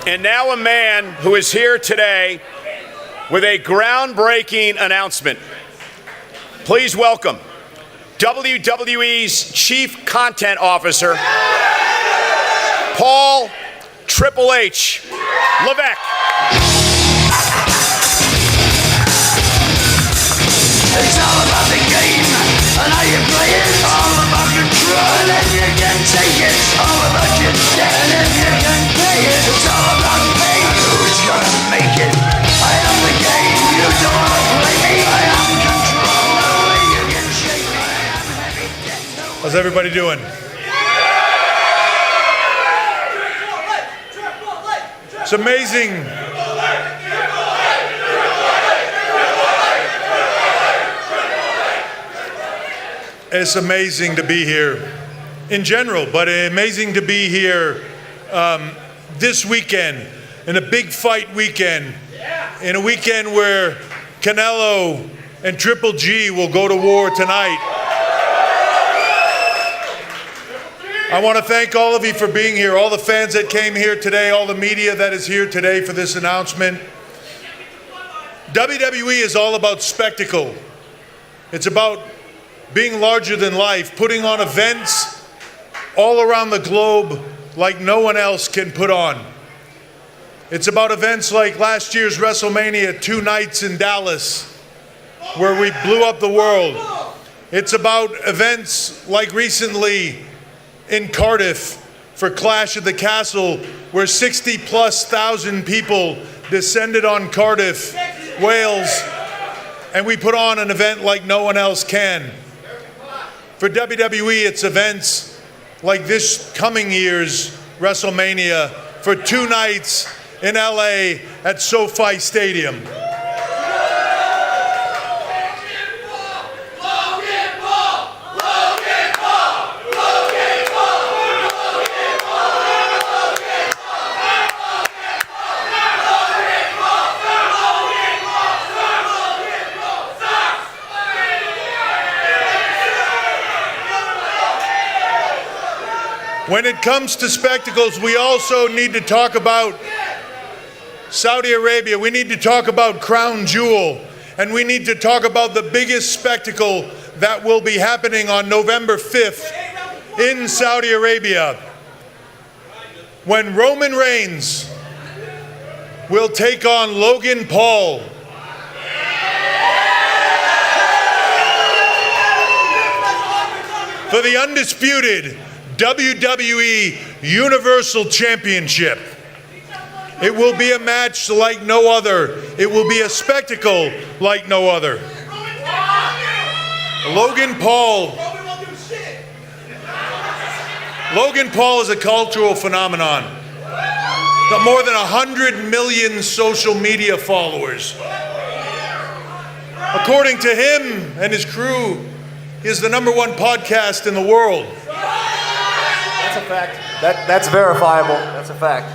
And now a man who is here today with a groundbreaking announcement. Please welcome WWE's Chief Content Officer, Paul Triple H Levesque. It's all about the game and how you play it. It's all about control, and if you can take it, it's all about your debt. And if you can pay it, it's all about me. Who's gonna make it? I am the game, you don't wanna play me. I am control, no way you can shake me. I am heavy debt. How's everybody doing? It's amazing. It's amazing to be here in general, but amazing to be here this weekend, in a big fight weekend, in a weekend where Canelo and Triple G will go to war tonight. I want to thank all of you for being here, all the fans that came here today, all the media that is here today for this announcement. WWE is all about spectacle. It's about being larger than life, putting on events all around the globe like no one else can put on. It's about events like last year's WrestleMania, 2 nights in Dallas, where we blew up the world. It's about events like recently in Cardiff for Clash at the Castle, where 60,000+ people descended on Cardiff, Wales, and we put on an event like no one else can. For WWE, it's events like this coming year's WrestleMania for 2 nights in LA at SoFi Stadium. When it comes to spectacles, we also need to talk about Saudi Arabia. We need to talk about Crown Jewel. And we need to talk about the biggest spectacle that will be happening on November 5th in Saudi Arabia, when Roman Reigns will take on Logan Paul. For the undisputed WWE Universal Championship. It will be a match like no other. It will be a spectacle like no other. Logan Paul is a cultural phenomenon. Got more than 100 million social media followers. According to him and his crew, he is the #1 podcast in the world. That's a fact. That's verifiable. That's a fact.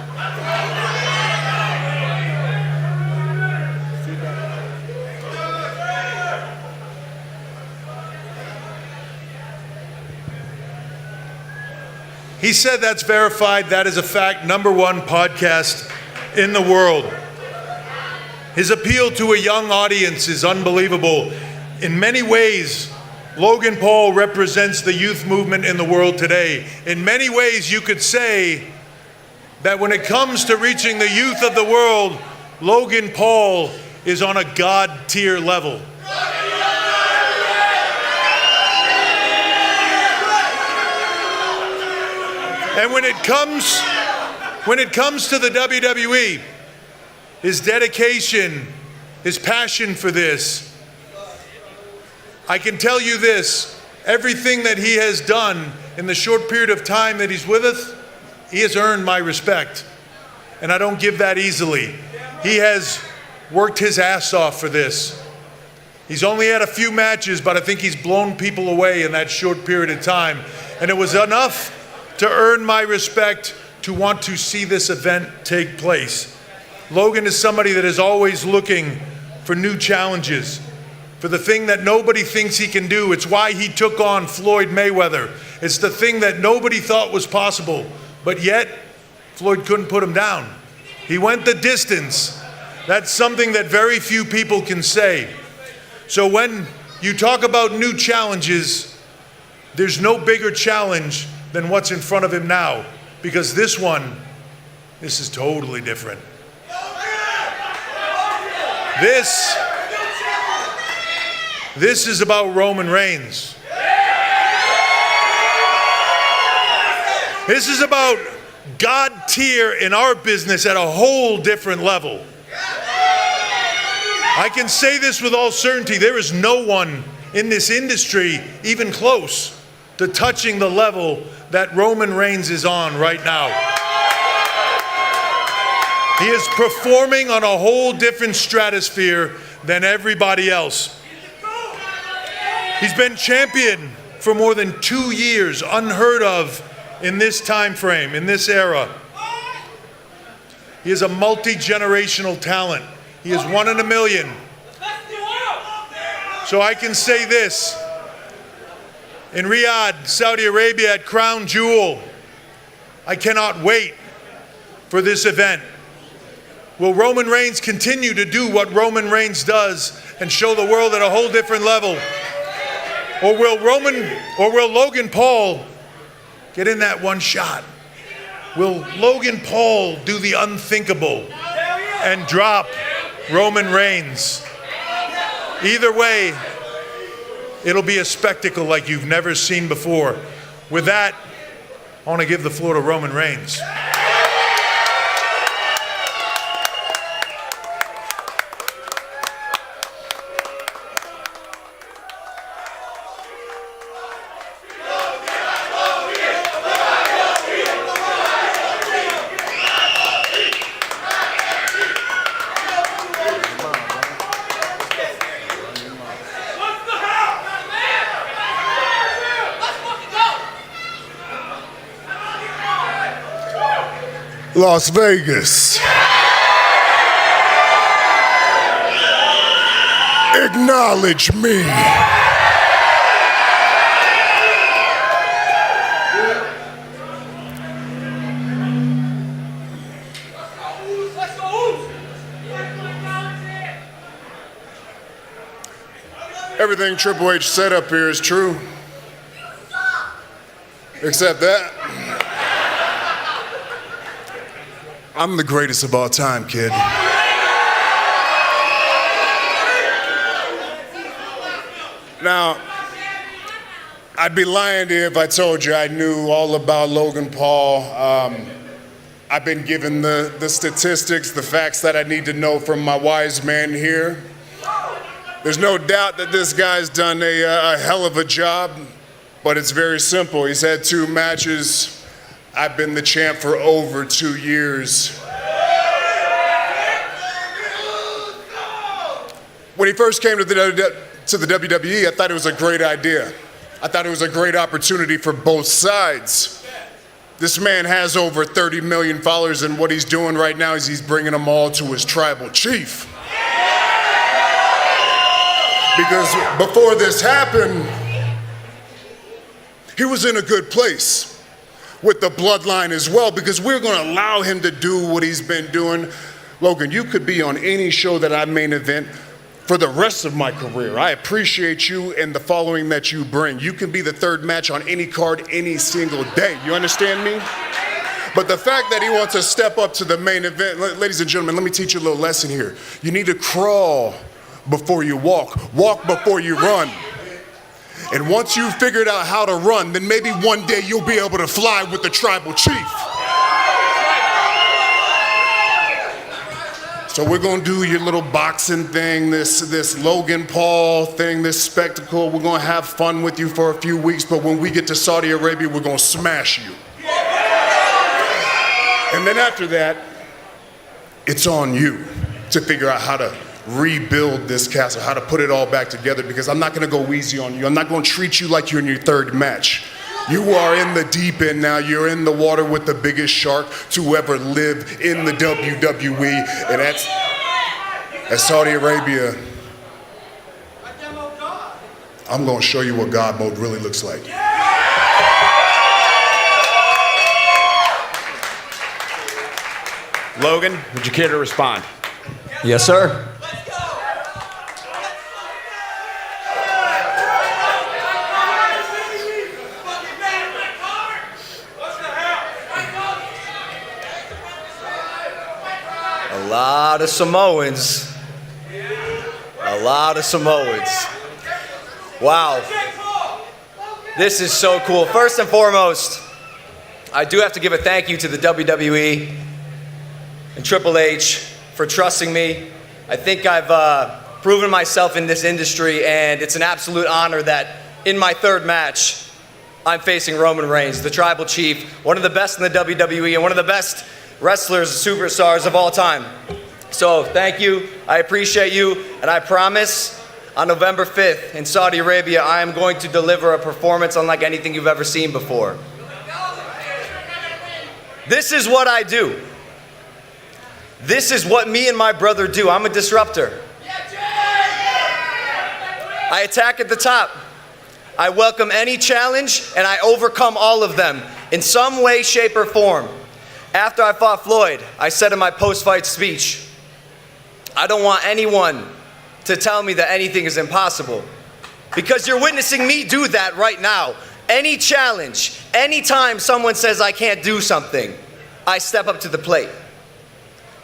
He said that's verified. That is a fact. #1 podcast in the world. His appeal to a young audience is unbelievable. In many ways, Logan Paul represents the youth movement in the world today. In many ways, you could say that when it comes to reaching the youth of the world, Logan Paul is on a God-tier level. And when it comes to the WWE, his dedication, his passion for this, I can tell you this, everything that he has done in the short period of time that he's with us, he has earned my respect. And I don't give that easily. He has worked his ass off for this. He's only had a few matches, but I think he's blown people away in that short period of time. And it was enough to earn my respect to want to see this event take place. Logan is somebody that is always looking for new challenges, for the thing that nobody thinks he can do. It's why he took on Floyd Mayweather. It's the thing that nobody thought was possible, but yet Floyd couldn't put him down. He went the distance. That's something that very few people can say. So when you talk about new challenges, there's no bigger challenge than what's in front of him now, because this is totally different. This is about Roman Reigns. This is about God tier in our business at a whole different level. I can say this with all certainty. There is no one in this industry even close to touching the level that Roman Reigns is on right now. He is performing on a whole different stratosphere than everybody else. He's been champion for more than 2 years, unheard of in this time frame, in this era. He is a multi-generational talent. He is 1 in a million. So I can say this, in Riyadh, Saudi Arabia at Crown Jewel, I cannot wait for this event. Will Roman Reigns continue to do what Roman Reigns does and show the world at a whole different level? Or will Logan Paul get in that one shot? Will Logan Paul do the unthinkable and drop Roman Reigns? Either way, it'll be a spectacle like you've never seen before. With that, I want to give the floor to Roman Reigns. Las Vegas. Acknowledge me. Everything Triple H said up here is true. Except that. I'm the greatest of all time, kid. Now, I'd be lying to you if I told you I knew all about Logan Paul. I've been given the statistics, the facts that I need to know from my wise man here. There's no doubt that this guy's done a hell of a job, but it's very simple. He's had 2 matches. I've been the champ for over 2 years. When he first came to the WWE, I thought it was a great idea. I thought it was a great opportunity for both sides. This man has over 30 million followers, and what he's doing right now is he's bringing them all to his tribal chief. Because before this happened, he was in a good place with the bloodline as well, because we're going to allow him to do what he's been doing. Logan, you could be on any show that I main event for the rest of my career. I appreciate you and the following that you bring. You can be the 3rd match on any card any single day. You understand me? But the fact that he wants to step up to the main event, ladies and gentlemen, let me teach you a little lesson here. You need to crawl before you walk before you run. And once you've figured out how to run, then maybe one day you'll be able to fly with the tribal chief. So we're gonna do your little boxing thing, this Logan Paul thing, this spectacle. We're gonna have fun with you for a few weeks, but when we get to Saudi Arabia, we're gonna smash you. And then after that, it's on you to figure out how to rebuild this castle, how to put it all back together, because I'm not gonna go easy on you. I'm not gonna treat you like you're in your 3rd match. You are in the deep end now. You're in the water with the biggest shark to ever live in the WWE, and that's Saudi Arabia. I'm gonna show you what God mode really looks like. Logan, would you care to respond? Yes, sir. A lot of Samoans. A lot of Samoans. Wow. This is so cool. First and foremost, I do have to give a thank you to the WWE and Triple H for trusting me. I think I've proven myself in this industry, and it's an absolute honor that in my third match, I'm facing Roman Reigns, the Tribal Chief, one of the best in the WWE and one of the best wrestlers, superstars of all time. So thank you, I appreciate you, and I promise on November 5th in Saudi Arabia, I am going to deliver a performance unlike anything you've ever seen before. This is what I do. This is what me and my brother do. I'm a disruptor. I attack at the top. I welcome any challenge, and I overcome all of them in some way, shape, or form. After I fought Floyd, I said in my post-fight speech, I don't want anyone to tell me that anything is impossible, because you're witnessing me do that right now. Any challenge, anytime someone says I can't do something, I step up to the plate.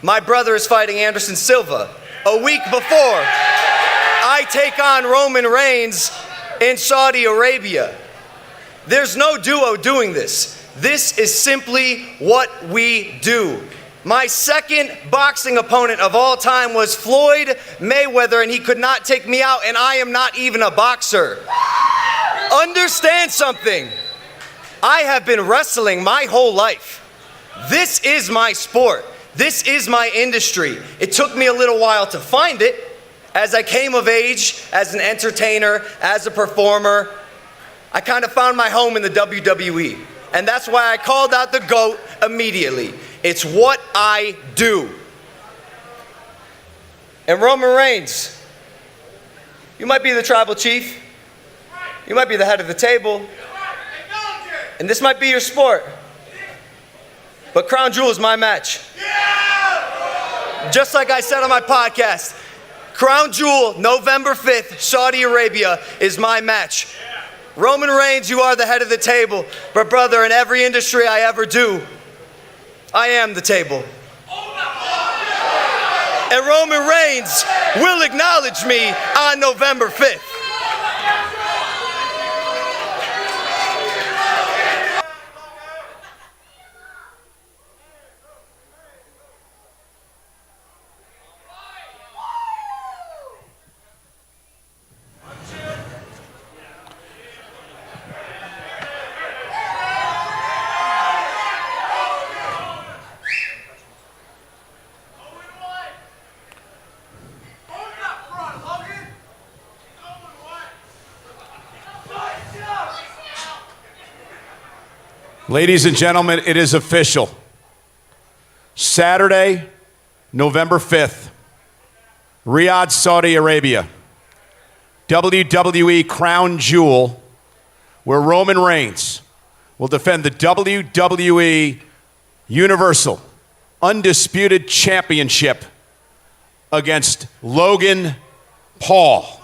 My brother is fighting Anderson Silva. A week before, I take on Roman Reigns in Saudi Arabia. There's no duo doing this. This is simply what we do. My second boxing opponent of all time was Floyd Mayweather, and he could not take me out, and I am not even a boxer. Understand something. I have been wrestling my whole life. This is my sport. This is my industry. It took me a little while to find it as I came of age, as an entertainer, as a performer. I kind of found my home in the WWE. And that's why I called out the GOAT immediately. It's what I do. And Roman Reigns, you might be the tribal chief. You might be the head of the table. And this might be your sport. But Crown Jewel is my match. Just like I said on my podcast, Crown Jewel, November 5th, Saudi Arabia, is my match. Roman Reigns, you are the head of the table. But brother, in every industry I ever do, I am the table. And Roman Reigns will acknowledge me on November 5th. Ladies and gentlemen, it is official. Saturday, November 5th, Riyadh, Saudi Arabia. WWE Crown Jewel, where Roman Reigns will defend the WWE Universal Undisputed Championship against Logan Paul.